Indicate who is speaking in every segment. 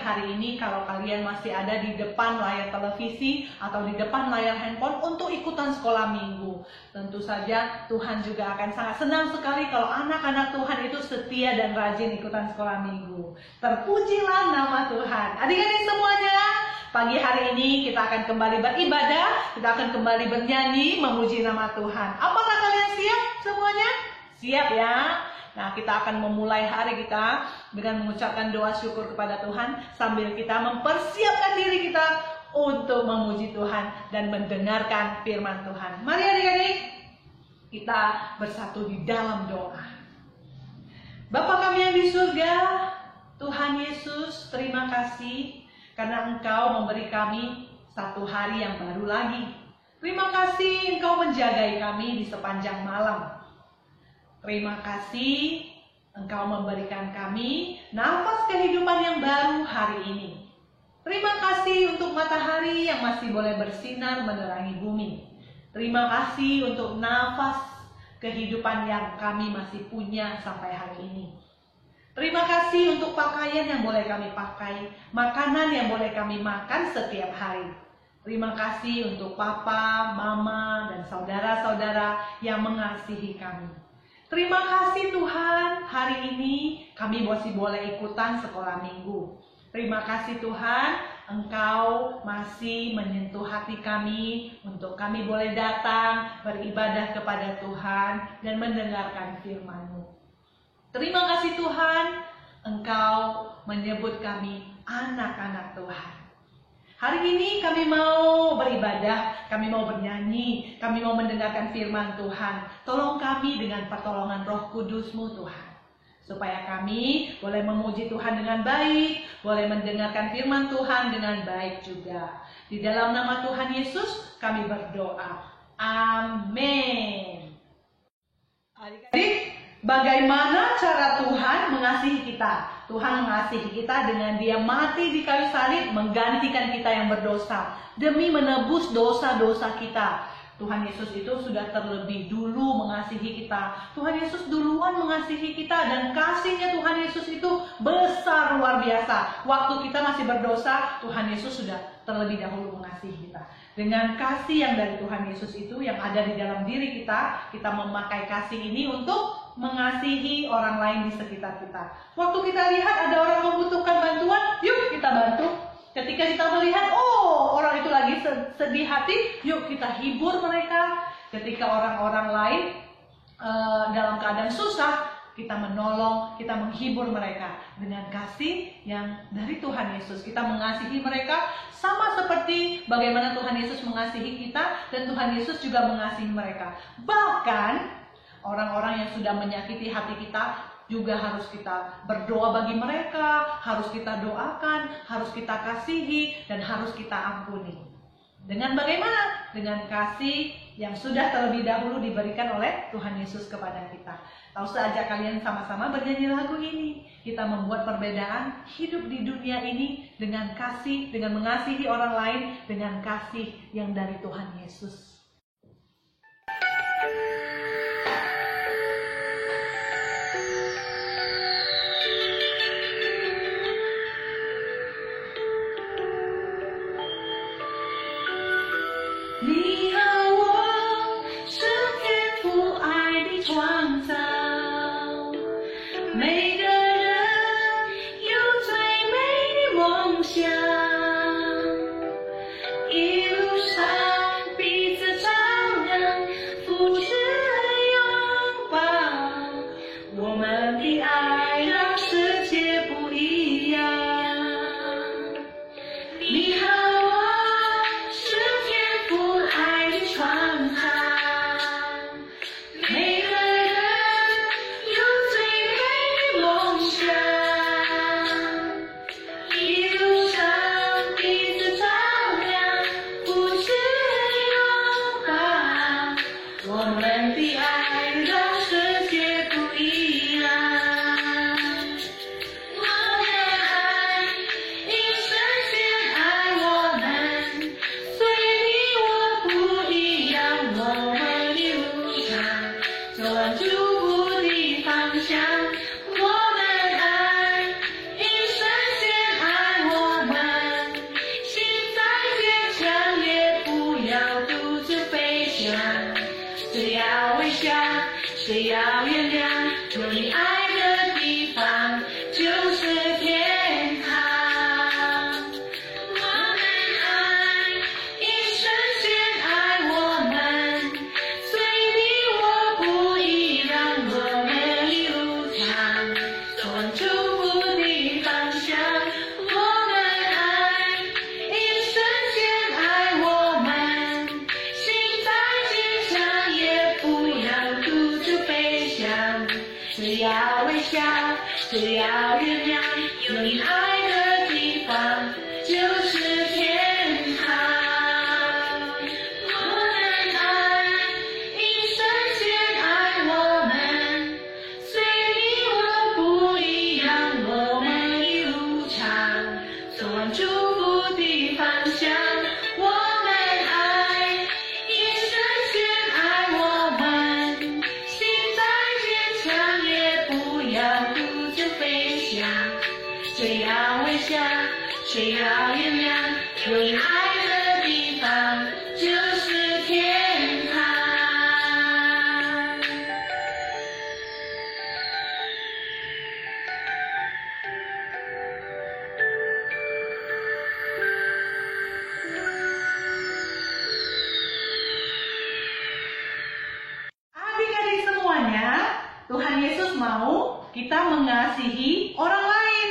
Speaker 1: hari ini kalau kalian masih ada di depan layar televisi atau di depan layar handphone untuk ikutan sekolah minggu. Tentu saja Tuhan juga akan sangat senang sekali kalau anak-anak Tuhan itu setia dan rajin ikutan sekolah minggu. Terpujilah nama Tuhan. Adik-adik semuanya, pagi hari ini kita akan kembali beribadah, kita akan kembali bernyanyi, memuji nama Tuhan. Apakah kalian siap semuanya? Siap ya? Nah, kita akan memulai hari kita dengan mengucapkan doa syukur kepada Tuhan sambil kita mempersiapkan diri kita untuk memuji Tuhan dan mendengarkan firman Tuhan. Mari adik-adik, kita bersatu di dalam doa. Bapa kami yang di surga, Tuhan Yesus, terima kasih karena Engkau memberi kami satu hari yang baru lagi. Terima kasih Engkau menjagai kami di sepanjang malam. Terima kasih Engkau memberikan kami nafas kehidupan yang baru hari ini. Terima kasih untuk matahari yang masih boleh bersinar menerangi bumi. Terima kasih untuk nafas kehidupan yang kami masih punya sampai hari ini. Terima kasih untuk pakaian yang boleh kami pakai, makanan yang boleh kami makan setiap hari. Terima kasih untuk papa, mama, dan saudara-saudara yang mengasihi kami. Terima kasih Tuhan, hari ini kami masih boleh ikutan sekolah minggu. Terima kasih Tuhan, Engkau masih menyentuh hati kami untuk kami boleh datang beribadah kepada Tuhan dan mendengarkan firman-Mu. Terima kasih Tuhan, Engkau menyebut kami anak-anak Tuhan. Hari ini kami mau beribadah, kami mau bernyanyi, kami mau mendengarkan firman Tuhan. Tolong kami dengan pertolongan Roh Kudus-Mu Tuhan. Supaya kami boleh memuji Tuhan dengan baik, boleh mendengarkan firman Tuhan dengan baik juga. Di dalam nama Tuhan Yesus kami berdoa. Amin. Adik-adik, bagaimana cara Tuhan mengasihi kita? Tuhan mengasihi kita dengan Dia mati di kayu salib menggantikan kita yang berdosa demi menebus dosa-dosa kita. Tuhan Yesus itu sudah terlebih dulu mengasihi kita. Tuhan Yesus duluan mengasihi kita dan kasihnya Tuhan Yesus itu besar luar biasa. Waktu kita masih berdosa, Tuhan Yesus sudah terlebih dahulu mengasihi kita. Dengan kasih yang dari Tuhan Yesus itu yang ada di dalam diri kita, kita memakai kasih ini untuk mengasihi orang lain di sekitar kita. Waktu kita lihat ada orang membutuhkan bantuan, yuk kita bantu. Ketika kita melihat, oh orang itu lagi sedih hati, yuk kita hibur mereka. Ketika orang-orang lain dalam keadaan susah, kita menolong, kita menghibur mereka dengan kasih yang dari Tuhan Yesus. Kita mengasihi mereka sama seperti bagaimana Tuhan Yesus mengasihi kita dan Tuhan Yesus juga mengasihi mereka. Bahkan orang-orang yang sudah menyakiti hati kita juga harus kita berdoa bagi mereka, harus kita doakan, harus kita kasihi, dan harus kita ampuni. Dengan bagaimana? Dengan kasih yang sudah terlebih dahulu diberikan oleh Tuhan Yesus kepada kita. Tahu saja kalian sama-sama bernyanyi lagu ini. Kita membuat perbedaan hidup di dunia ini dengan kasih, dengan mengasihi orang lain, dengan kasih yang dari Tuhan Yesus.
Speaker 2: 你和我是天父爱
Speaker 1: 只要原谅，有你爱的地方就是天堂。我们爱，一生先爱我们，随你我不一样，我们一路长，走往祝福的方向。我们爱，一生先爱我们，心在心上也不要独自飞翔。只要微笑，只要原谅，有你爱的地方就是天堂。我们爱，一生先爱我们，随你我不一样，我们一路长，走往祝福的方向。我们爱，一生先爱我们，心再坚强也不要独自飞翔。只要微笑，只要原谅，有你爱的地方就是天堂。Adik-adik semuanya, Tuhan Yesus mau kita mengasihi orang lain.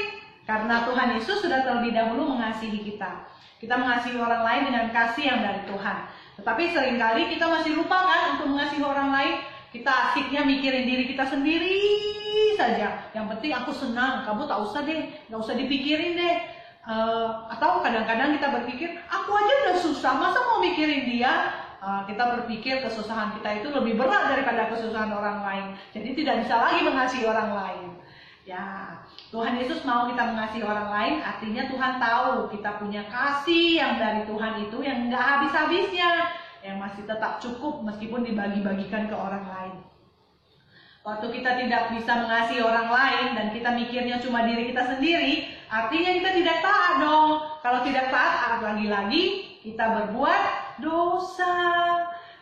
Speaker 1: Karena Tuhan Yesus sudah terlebih dahulu mengasihi kita. Kita mengasihi orang lain dengan kasih yang dari Tuhan. Tetapi seringkali kita masih lupa kan untuk mengasihi orang lain. Kita asiknya mikirin diri kita sendiri saja. Yang penting aku senang, kamu tak usah deh, gak usah dipikirin deh. Atau kadang-kadang kita berpikir, aku aja udah susah, masa mau mikirin dia? Kita berpikir kesusahan kita itu lebih berat daripada kesusahan orang lain. Jadi tidak bisa lagi mengasihi orang lain. Ya, Tuhan Yesus mau kita mengasihi orang lain, artinya Tuhan tahu kita punya kasih yang dari Tuhan itu yang nggak habis-habisnya, yang masih tetap cukup meskipun dibagi-bagikan ke orang lain. Waktu kita tidak bisa mengasihi orang lain dan kita mikirnya cuma diri kita sendiri, artinya kita tidak taat dong. Kalau tidak taat, lagi-lagi kita berbuat dosa.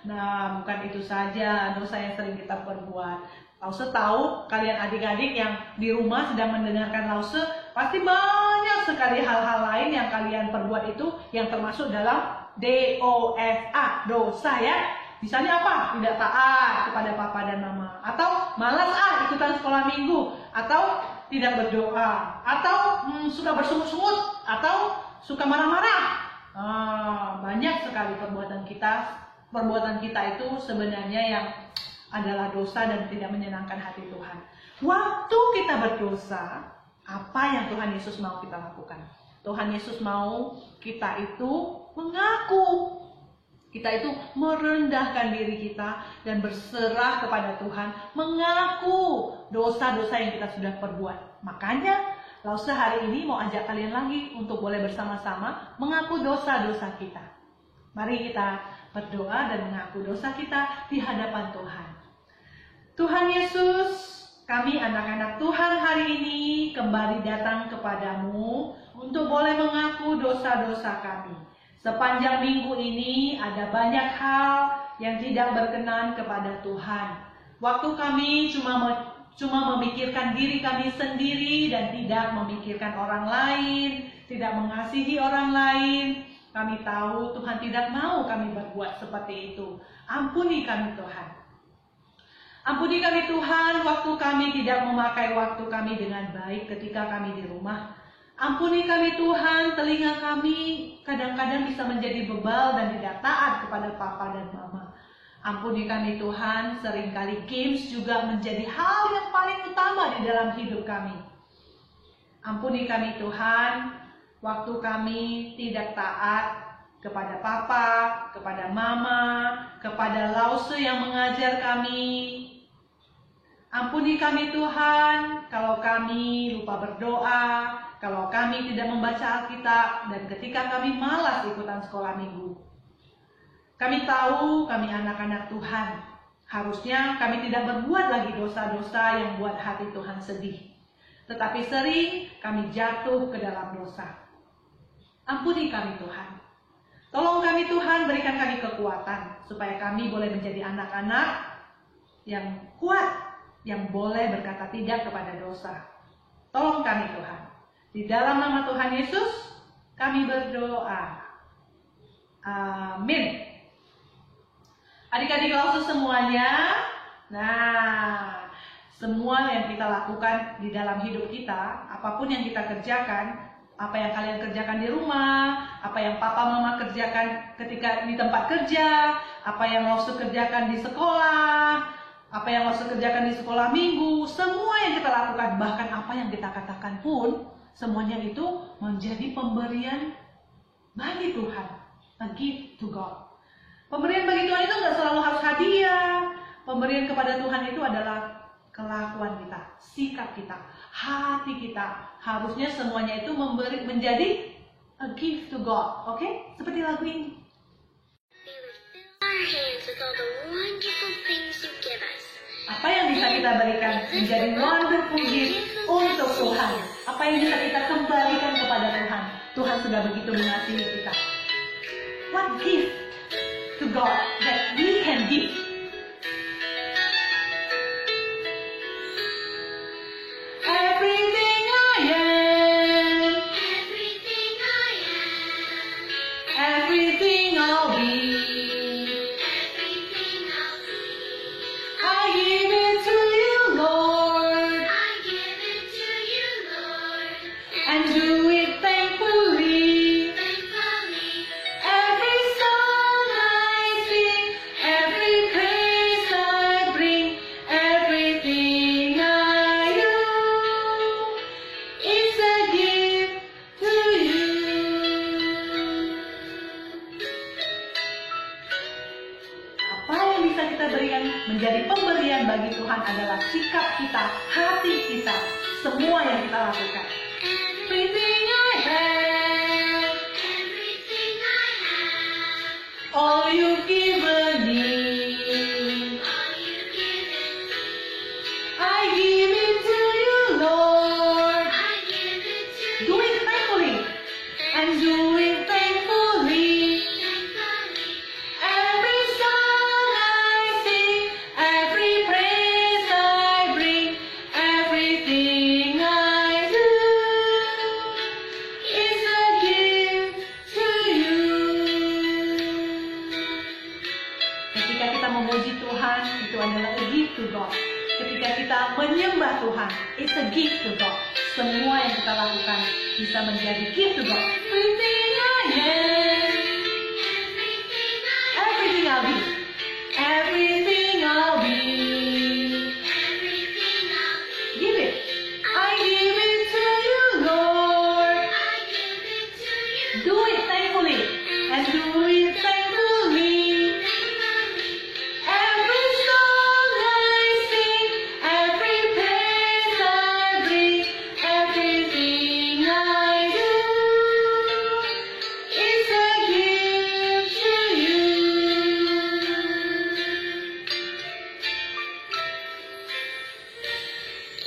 Speaker 1: Nah, bukan itu saja dosa yang sering kita perbuat. Lause tahu, kalian adik-adik yang di rumah sedang mendengarkan Lause, pasti banyak sekali hal-hal lain yang kalian perbuat itu yang termasuk dalam DOSA, dosa ya. Misalnya apa? Tidak taat kepada papa dan mama, atau malas ikutan sekolah minggu, atau tidak berdoa, atau suka bersungut-sungut, atau suka marah-marah. Banyak sekali perbuatan kita itu sebenarnya yang adalah dosa dan tidak menyenangkan hati Tuhan. Waktu kita berdosa, apa yang Tuhan Yesus mau kita lakukan? Tuhan Yesus mau kita itu mengaku. Kita itu merendahkan diri kita dan berserah kepada Tuhan, mengaku dosa-dosa yang kita sudah perbuat. Makanya, Lause hari ini mau ajak kalian lagi untuk boleh bersama-sama mengaku dosa-dosa kita. Mari kita berdoa dan mengaku dosa kita di hadapan Tuhan. Tuhan Yesus, kami anak-anak Tuhan hari ini kembali datang kepadamu untuk boleh mengaku dosa-dosa kami. Sepanjang minggu ini ada banyak hal yang tidak berkenan kepada Tuhan. Waktu kami cuma memikirkan diri kami sendiri dan tidak memikirkan orang lain, tidak mengasihi orang lain. Kami tahu Tuhan tidak mau kami berbuat seperti itu. Ampuni kami Tuhan. Ampuni kami Tuhan, waktu kami tidak memakai waktu kami dengan baik ketika kami di rumah. Ampuni kami Tuhan, telinga kami kadang-kadang bisa menjadi bebal dan tidak taat kepada papa dan mama. Ampuni kami Tuhan, seringkali games juga menjadi hal yang paling utama di dalam hidup kami. Ampuni kami Tuhan, waktu kami tidak taat kepada papa, kepada mama, kepada Lause yang mengajar kami. Ampuni kami Tuhan, kalau kami lupa berdoa, kalau kami tidak membaca Alkitab, dan ketika kami malas ikutan sekolah minggu. Kami tahu kami anak-anak Tuhan, harusnya kami tidak berbuat lagi dosa-dosa yang buat hati Tuhan sedih. Tetapi sering kami jatuh ke dalam dosa. Ampuni kami Tuhan. Tolong kami Tuhan, berikan kami kekuatan supaya kami boleh menjadi anak-anak yang kuat, yang boleh berkata tidak kepada dosa. Tolong kami Tuhan. Di dalam nama Tuhan Yesus, kami berdoa. Amin. Adik-adik Lausus semuanya, nah, semua yang kita lakukan di dalam hidup kita, apapun yang kita kerjakan, apa yang kalian kerjakan di rumah, apa yang papa mama kerjakan ketika di tempat kerja, apa yang Lausus kerjakan di sekolah, apa yang Lausus kerjakan di sekolah minggu, semua yang kita lakukan, bahkan apa yang kita katakan pun, semuanya itu menjadi pemberian bagi Tuhan, a gift to God. Pemberian bagi Tuhan itu nggak selalu harus hadiah. Pemberian kepada Tuhan itu adalah kelakuan kita, sikap kita, hati kita. Harusnya semuanya itu menjadi a gift to God. Oke? Seperti lagu ini. Apa yang bisa kita berikan menjadi wonderful gift untuk Tuhan? Apa yang bisa kita kembalikan kepada Tuhan? Tuhan sudah begitu mengasihi kita. What gift to God that we can give? Everything I am, everything I'll be, I give it to you, Lord, and do it thankfully. Every song I sing, every praise I bring, everything I do is a gift to you. Apa yang bisa kita berikan menjadi pemberian bagi Tuhan adalah sikap kita, hati kita, semua yang kita lakukan. Everything I have, all you've given me, I give it to you, Lord. Do it thankfully, and do it thankfully. Every song I sing, every praise I bring, everything I do is a gift to you. Ketika kita memuji Tuhan, itu adalah a gift to God. Ketika kita menyembah Tuhan, it's a gift to God. Semua yang kita lakukan bisa menjadi gift to God. Everything I am, everything I'll be, everything I'll be. Give it. I give it to you, Lord. Do it thankfully, and do it thankfully. Every song I sing, every praise I bring, everything I do is a gift to you.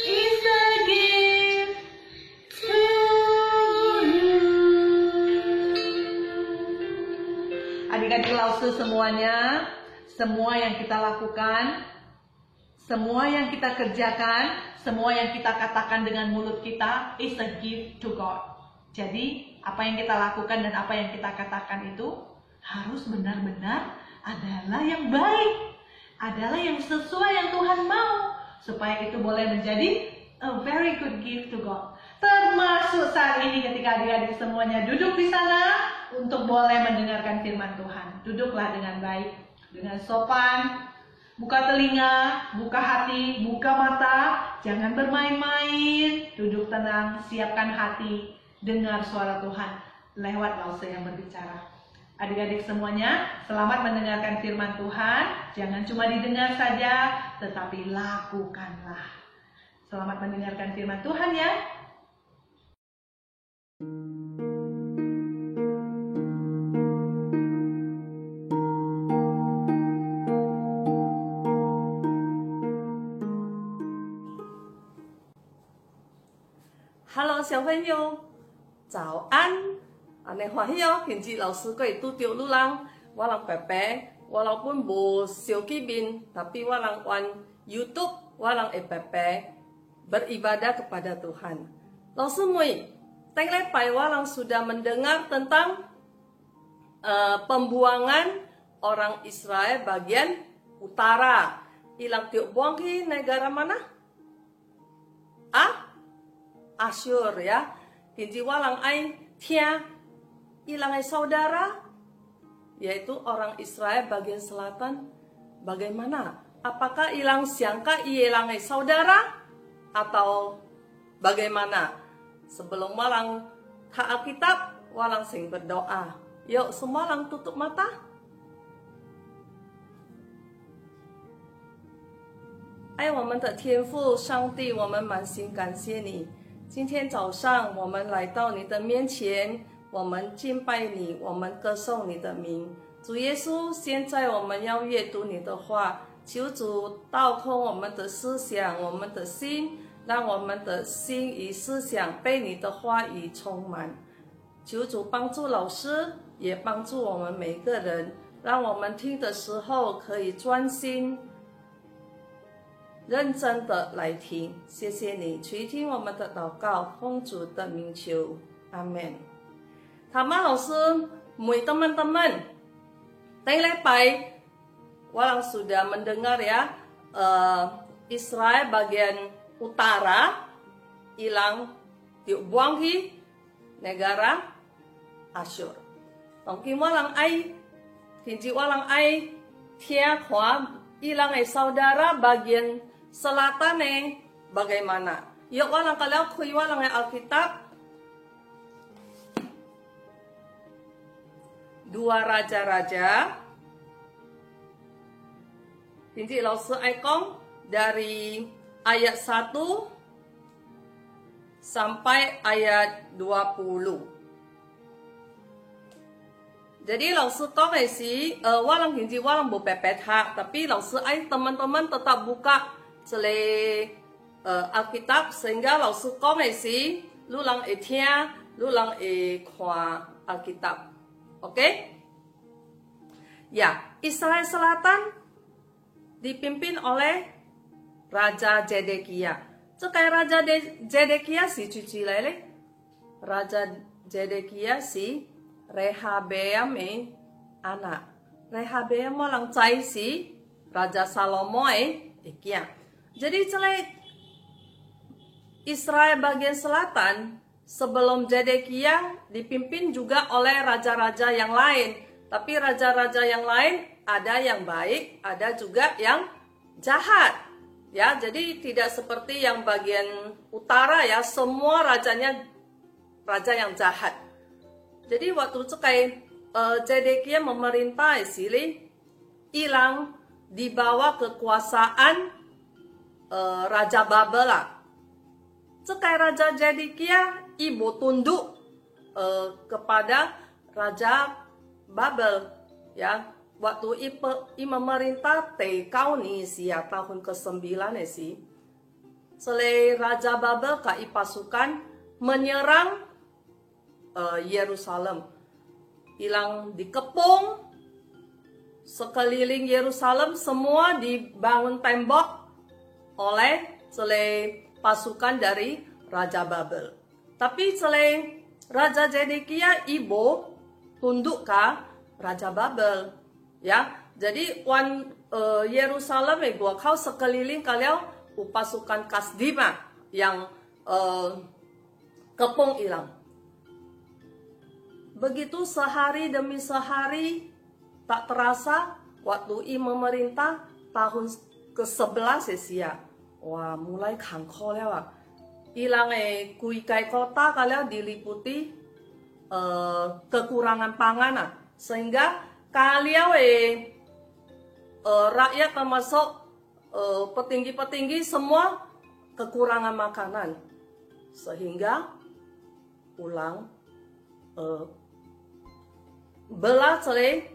Speaker 1: It's a gift to you. Adik-adik Lausus semuanya, semua yang kita lakukan, semua yang kita kerjakan, semua yang kita katakan dengan mulut kita is a gift to God. Jadi, apa yang kita lakukan dan apa yang kita katakan itu harus benar-benar adalah yang baik, adalah yang sesuai yang Tuhan mau, supaya itu boleh menjadi a very good gift to God. Termasuk saat ini ketika adik-adik semuanya duduk di sana untuk boleh mendengarkan firman Tuhan. Duduklah dengan baik, dengan sopan, buka telinga, buka hati, buka mata, jangan bermain-main, duduk tenang, siapkan hati, dengar suara Tuhan lewat Lause yang berbicara. Adik-adik semuanya, selamat mendengarkan firman Tuhan. Jangan cuma didengar saja, tetapi lakukanlah. Selamat mendengarkan firman Tuhan ya.
Speaker 2: Hello， 小朋友，早安！安尼欢喜哦，现时老师佫会拄着你人，我人白白，我老本无烧见面，但比我人冤 YouTube walang EPP beribadah kepada Tuhan. Lalu semui, Tenglepai walang sudah mendengar tentang pembuangan orang Israel bagian utara. Ilang tiuk buang ke negara mana? Asyur ya. Kinji walang ai tia ilang saudara, yaitu orang Israel bagian selatan. Bagaimana? Apakah ilang siangka ilang saudara atau bagaimana? Sebelum walang Alkitab, walang sing berdoa. Yuk semua lang tutup mata. 爱我们的天父上帝，我们满心感谢你。今天早上我们来到你的面前，我们敬拜你，我们歌颂你的名。主耶稣，现在我们要阅读你的话，求主倒空我们的思想，我们的心，让我们的心与思想被你的话语充满。求主帮助老师，也帮助我们每个人，让我们听的时候可以专心认真的来听，谢谢你垂听我们的祷告，奉主的名求，阿门。Tama老师，mui teman-teman, Tenglepai, walang sudah mendengar ya, Israel bagian utara hilang dibuang ke negara Asyur. Tongki walang ai, kinji walang ai, tia kwa hilang saudara bagian selatan bagaimana? Yuk walang kalau kui walang Alkitab 2 Raja-Raja. Jadi Laosu Aikong dari ayat 1 sampai ayat 20. Jadi Laosu Kong sih walang kinji walang bopepet hak, tapi Laosu Ai teman-teman tetap buka Alkitab sehingga Laosu Kong sih lulang etia, lulang kwa Alkitab. Oke? Ya, Israel Selatan dipimpin oleh Raja Zedekia. Cekai Raja Zedekia si cuci lele. Raja Zedekia si Rehabeam anak. Rehabeam walang cai si Raja Salomo ikia. Jadi celai Israel bagian selatan sebelum Zedekia dipimpin juga oleh raja-raja yang lain. Tapi raja-raja yang lain ada yang baik, ada juga yang jahat. Ya, jadi tidak seperti yang bagian utara ya, semua rajanya raja yang jahat. Jadi waktu cekai Zedekia memerintah sili hilang di bawah kekuasaan Raja Babel. Cekai Raja Zedekia ibu tunduk kepada Raja Babel ya. Waktu memerintah tekau ni sia tahun ke-9 sih. Selain Raja Babel kai pasukan menyerang Yerusalem. Hilang dikepung sekeliling Yerusalem, semua dibangun tembok oleh selain pasukan dari Raja Babel. Tapi selain Raja Zedekia ibu tunduk ke Raja Babel. Ya, jadi Yerusalem gua kau sekeliling kalian pasukan Kasdima yang kepung hilang. Begitu sehari demi sehari tak terasa waktu memerintah tahun ke-11 sia. Wah, mulai kangko lewat. Hilang kuikai kota kalian diliputi kekurangan pangan sehingga kalian rakyat termasuk petinggi-petinggi semua kekurangan makanan sehingga ulang belah celai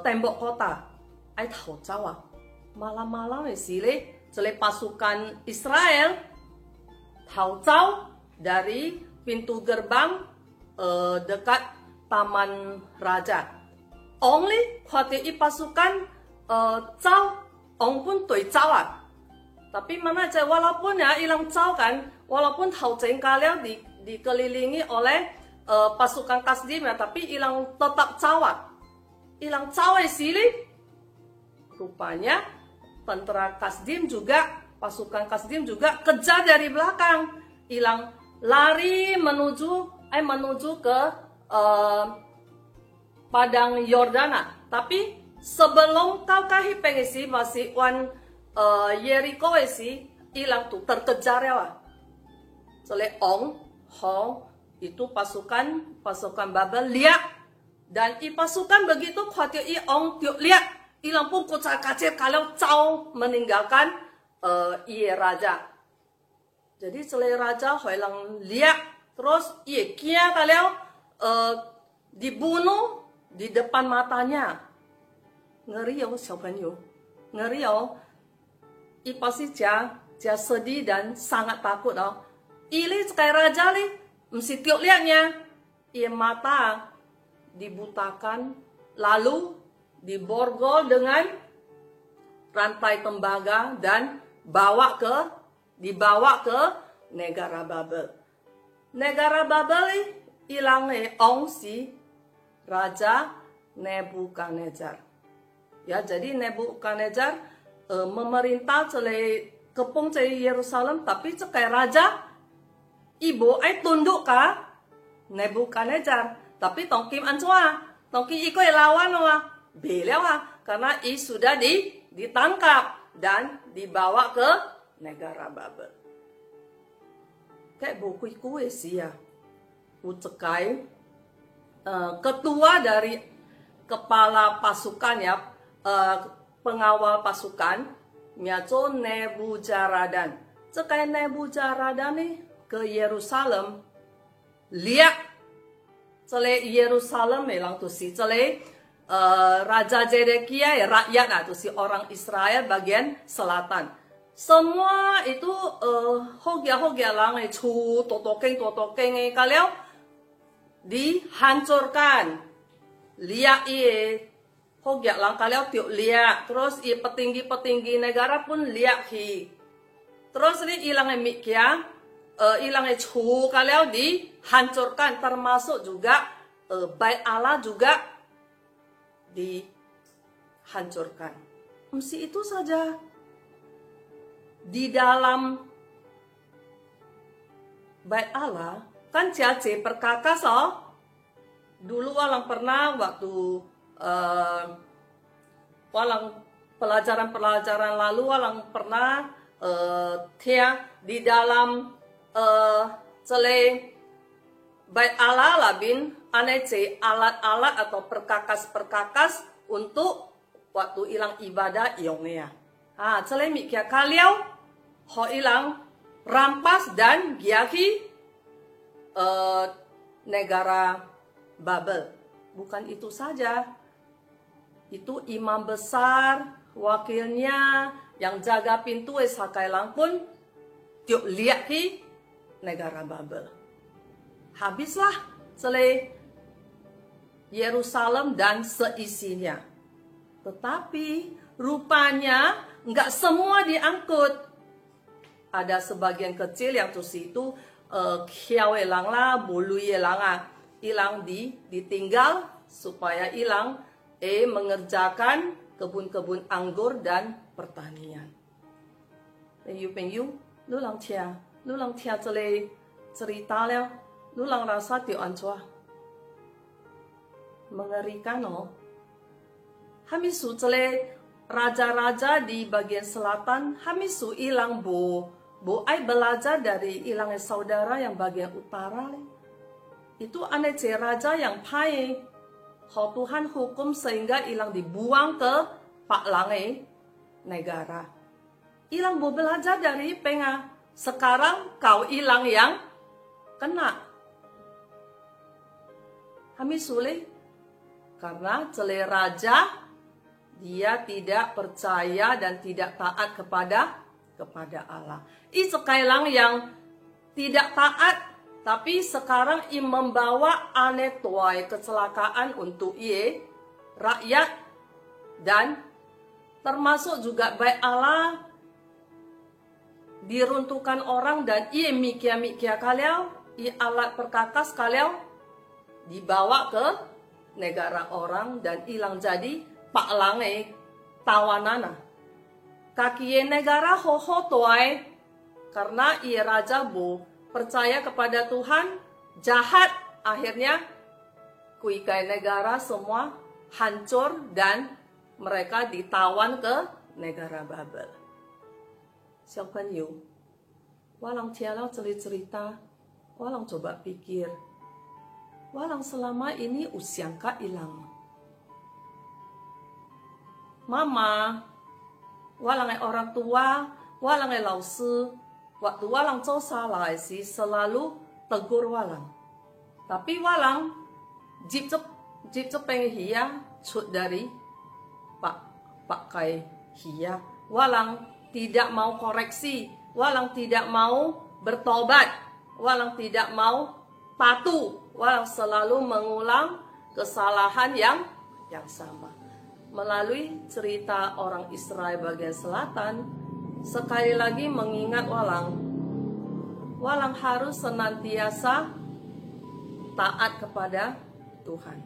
Speaker 2: tembok kota. Ai tahu cawa malam-malam sile celai pasukan Israel tahu caw dari pintu gerbang dekat Taman Raja. Only khati pasukan caw ong pun tui cawa Tapi mana aja walaupun ya ilang Cao kan, walaupun Hao Zheng kalian dikelilingi oleh pasukan Kasdim ya, tapi ilang tetap cawat. Ilang Cao sili, rupanya tentara Kasdim juga, pasukan Kasdim juga kejar dari belakang. Ilang lari menuju ke padang Yordana. Tapi sebelum kau kahi pengisi masih wan Yeriko isi ilang tuh terkejar ya wah. Oleh Hong itu pasukan Babel lihat dan i pasukan begitu khawatir i tiuk lihat ilang pun kucar kacir kalau Cao meninggalkan raja. Jadi selai raja ilang lihat terus kia kalau dibunuh di depan matanya. Ngeri ya, xiaopenyu. Ngeri ya. I pasti dia sedih dan sangat takut. Ili kayak raja li, mesti tiuk lihatnya. I mata dibutakan, lalu diborgol dengan rantai tembaga dan dibawa ke negara Babel. Negara Babel li ilang si Raja Nebukadnezar. Ya, jadi Nebukadnezar memerintah kepung Yerusalem, tapi cekai raja ibu tunduk ke Nebukadnezar. Tapi tongkim ancoa, tongkim iko lawan beliau karena sudah ditangkap dan dibawa ke negara Babel. Kayak buku kue sih ya, ucekai ketua dari kepala pasukan ya, pengawal pasukan Miaco Nebuzaradan. Cekai Nebuzaradan nih ke Yerusalem, lihat cele Yerusalem melang tuh si cele Raja Zedekia ya rakyat tuh si orang Israel bagian selatan. Semua itu hogia lang totokeng kalian dihancurkan. Lihat hogia lang kalian tiuk lihat. Terus petinggi-petinggi negara pun lihat Terus ini ilang mikia, ilang kalian dihancurkan, termasuk juga Bait Allah juga dihancurkan. Mesti itu saja. Di dalam Bait Allah kan ciace perkakas dulu walang pernah waktu walang pelajaran lalu walang pernah di dalam cele Bait Allah labin anece alat-alat atau perkakas untuk waktu ilang ibadah iongnya. Cele mikia kalian ho ilang rampas dan giaki negara Babel. Bukan itu saja. Itu imam besar, wakilnya yang jaga pintu sakailang pun tiuk lihat negara Babel. Habislah selai Yerusalem dan seisinya. Tetapi rupanya nggak semua diangkut. Ada sebagian kecil yang tuh situ kiawe lang lah, buluye lang ilang ditinggal supaya ilang mengerjakan kebun-kebun anggur dan pertanian. Penyu, lu lang tia cele cerita leo, lu lang rasa tio ancua. Mengerikan Hamisu cele raja-raja di bagian selatan, Hamisu ilang bo ai belajar dari ilangnya saudara yang bagian utara. Itu anece raja yang pai Tuhan hukum sehingga ilang dibuang ke Pak Lange negara. Ilang bo belajar dari penga. Sekarang kau ilang yang kena. Hamisule karena cele raja dia tidak percaya dan tidak taat kepada Allah. Sekali lang yang tidak taat, tapi sekarang membawa aneh tuai kecelakaan untuk rakyat dan termasuk juga Bait Allah diruntuhkan orang dan ia mikia-mikia kalian, ia alat perkakas kalian dibawa ke negara orang dan hilang jadi pak lange tawanana. Kaki negara hoho toai karena ia raja bu percaya kepada Tuhan, jahat, akhirnya kuikai negara semua hancur dan mereka ditawan ke negara Babel. Xiaopenyu, walang tialau cerita, walang coba pikir, walang selama ini usiangka hilang. Mama, walang orang tua, walang lausi, waktu walang coba salah sih selalu tegur walang. Tapi walang jip pengen hia cut dari pakai hia, walang tidak mau koreksi, walang tidak mau bertobat, walang tidak mau patuh, walang selalu mengulang kesalahan yang sama. Melalui cerita orang Israel bagian selatan, sekali lagi mengingat walang harus senantiasa taat kepada Tuhan.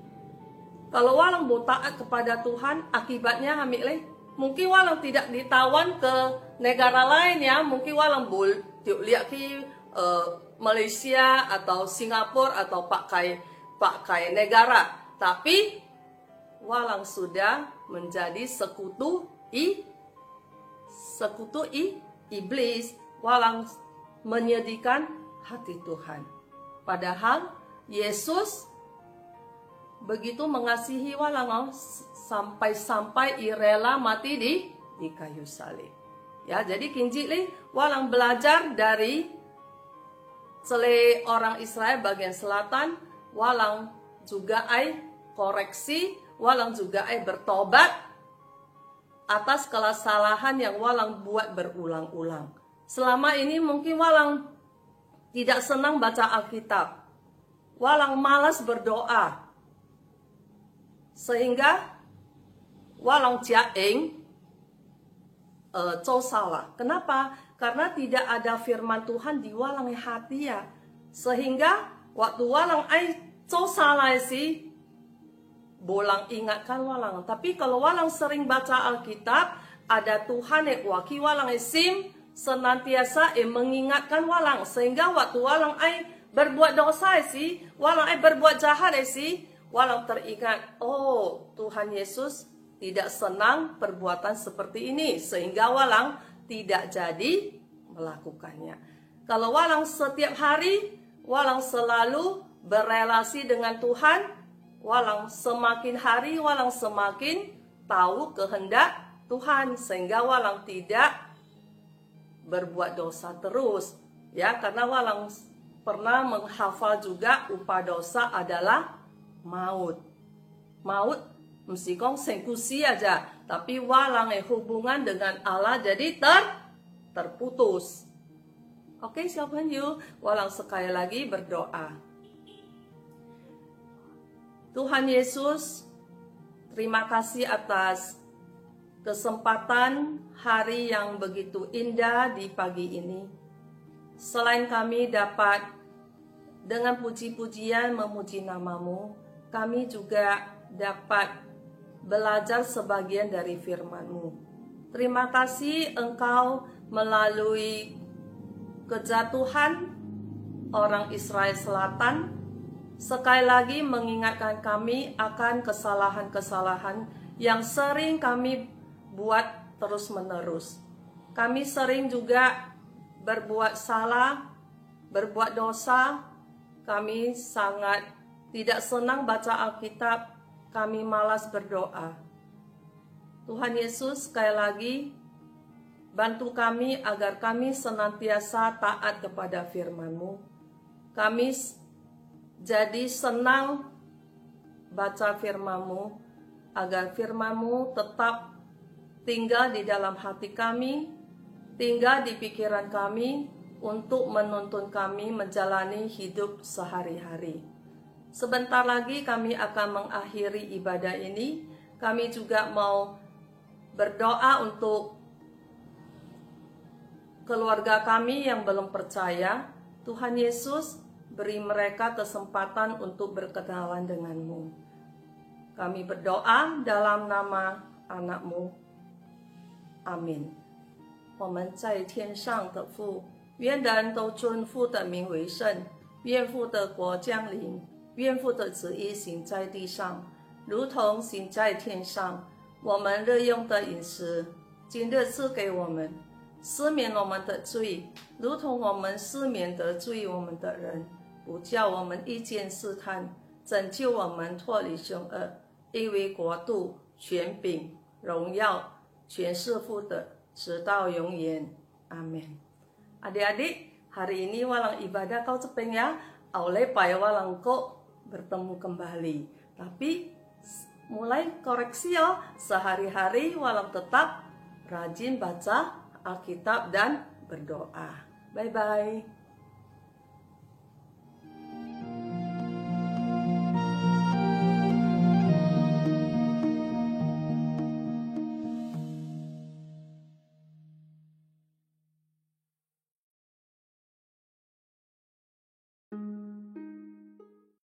Speaker 2: Kalau walang mau taat kepada Tuhan, akibatnya mungkin walang tidak ditawan ke negara lain ya, mungkin walang lihat ke Malaysia atau Singapura atau pakai negara, tapi walang sudah menjadi sekutu iblis, walang menyedihkan hati Tuhan. Padahal Yesus begitu mengasihi walang sampai rela mati di kayu salib. Ya, jadi kinjili walang belajar dari orang Israel bagian selatan, walang juga koreksi, walang juga bertobat atas kesalahan yang walang buat berulang-ulang. Selama ini mungkin walang tidak senang baca Alkitab, walang malas berdoa, sehingga walang jaeng salah. Kenapa? Karena tidak ada firman Tuhan di walang hati ya. Sehingga waktu walang salah sih bolang ingatkan walang. Tapi kalau walang sering baca Alkitab, ada Tuhan yang waki walang senantiasa mengingatkan walang. Sehingga waktu walang berbuat dosa sih, walang berbuat jahat sih, walang teringat, oh Tuhan Yesus tidak senang perbuatan seperti ini, sehingga walang tidak jadi melakukannya. Kalau walang setiap hari, walang selalu berelasi dengan Tuhan, walang semakin hari, walang semakin tahu kehendak Tuhan, sehingga walang tidak berbuat dosa terus. Ya, karena walang pernah menghafal juga upah dosa adalah maut. Maut mesti kong sengkusi aja, tapi walang hubungan dengan Allah jadi terputus. Oke, siapa you? Walang sekali lagi berdoa. Tuhan Yesus, terima kasih atas kesempatan hari yang begitu indah di pagi ini. Selain kami dapat dengan puji-pujian memuji nama-Mu, kami juga dapat belajar sebagian dari firman-Mu. Terima kasih Engkau melalui kejatuhan orang Israel Selatan sekali lagi mengingatkan kami akan kesalahan-kesalahan yang sering kami buat terus-menerus. Kami sering juga berbuat salah, berbuat dosa. Kami sangat tidak senang baca Alkitab. Kami malas berdoa. Tuhan Yesus, sekali lagi bantu kami agar kami senantiasa taat kepada firman-Mu. Kami jadi senang baca firman-Mu, agar firman-Mu tetap tinggal di dalam hati kami, tinggal di pikiran kami, untuk menuntun kami menjalani hidup sehari-hari. Sebentar lagi kami akan mengakhiri ibadah ini. Kami juga mau berdoa untuk keluarga kami yang belum percaya, Tuhan Yesus beri mereka kesempatan untuk berkenalan denganmu. Kami berdoa dalam nama anak-Mu. Amin. 我们在天上的父，愿人都尊父的名为圣，愿父的国降临，愿父的旨意行在地上，如同行在天上。我们日用的饮食，今日赐给我们，赦免我们的罪，如同我们赦免得罪我们的人，不叫我们遇见试探，拯救我们脱离凶恶。因为国度、权柄、荣耀，全是父的，直到永远。Amin. Adik-adik, hari ini walang ibadah kau cepeng ya, oleh paya walang kau bertemu kembali. Tapi mulai koreksi ya, sehari-hari walang tetap rajin baca Alkitab dan berdoa. Bye-bye.